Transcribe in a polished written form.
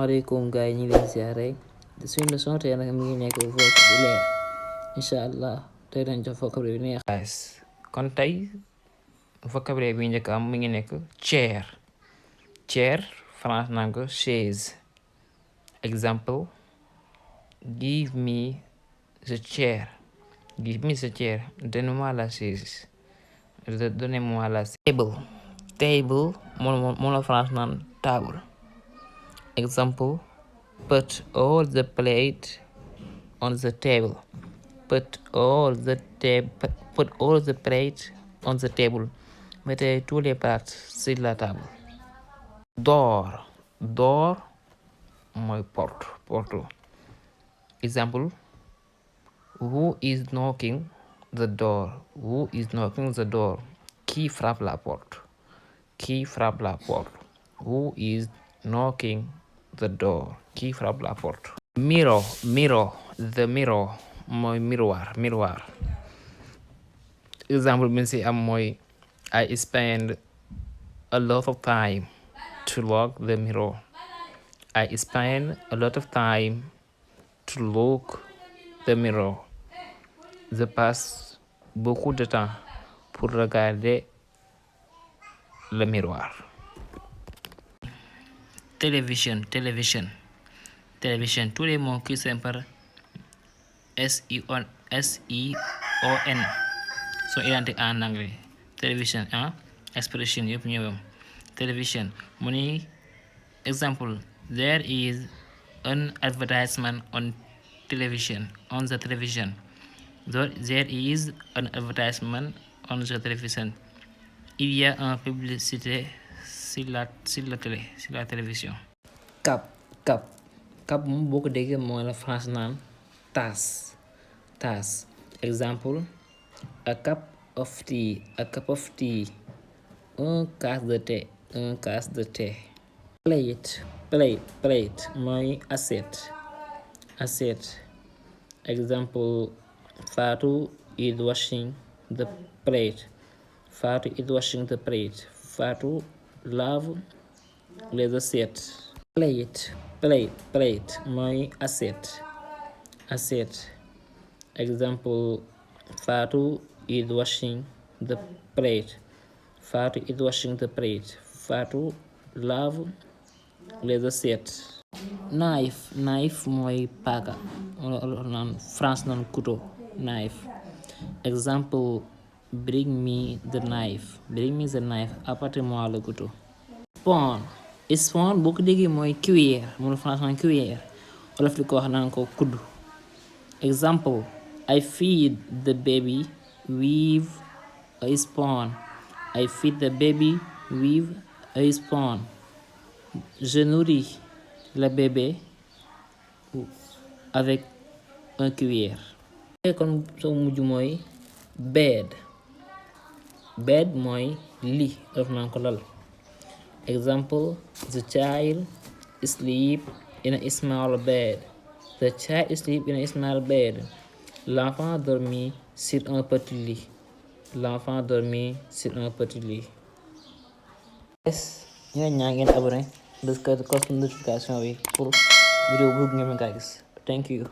Assalamualaikum gars yi ñu ngi leen ziare suñu leçon tey nag mi ngi nekk vocabulaire incha allah tey dañ jox vocabulaire bi neex. kon tey vocabulaire bi njëkk am mi ngi nekk chair. Chair France naan ko chaise. Example: give me the chair. Give me the chair. Donne-moi la chaise. Donnez-moi la chaise. Table. Table moom la France naan table. Example: put all the plate on the table. Put all the plate on the table. Mettez tous les plats sur la table. Door. Door mooy porte. Example: who is knocking the door? Who is knocking the door? Qui frappe la porte? Qui frappe la porte? Who is knocking the door? Qui frappe la porte? Mirror. The mirror mooy miroir. Example bi ci am mooy I spend a lot of time to look the mirror. I spend a lot of time to look the mirror. Je passe beaucoup de temps pour regarder le miroir. Télévision. Tous les mots qui sont par S-I-O-N sont identiques en anglais. Télévision expression yëpp ñëwam. Télévision mu ni example: there is an advertisement on the television. There is an advertisement on the television. Il y a une publicité sur la télévision. Cup moom boo ko déggee mooy la France naan tasse. Exemple: a cup of tea. Un quart de thé. Plate mooy assiette. Example: Fatou is washing the plate. Fatou lave les assiettes. Plate mooy assiette. Example: Fatou is washing the plate. Fatou lave les assiettes. Knife mooy paaka. France naan couteau. Knife. Example: bring me the knife. Apportez-moi le couteau. Spoon boo ko déggee mooy cuillère. moom France naan cuillère. Wolof di ko wax naan ko kuddu. Example: I feed the baby with a spoon. Je nourris le bébé avec un cuillère. Kon soo mujj mooy bed mooy li def naan ko lal. Example: the child sleep in a small bed. L'enfant dormit sur un petit lit. Ñaan ngeen abonné bës ko notification bi pour vidéo bu ngeen mën kaa gis. Thank you.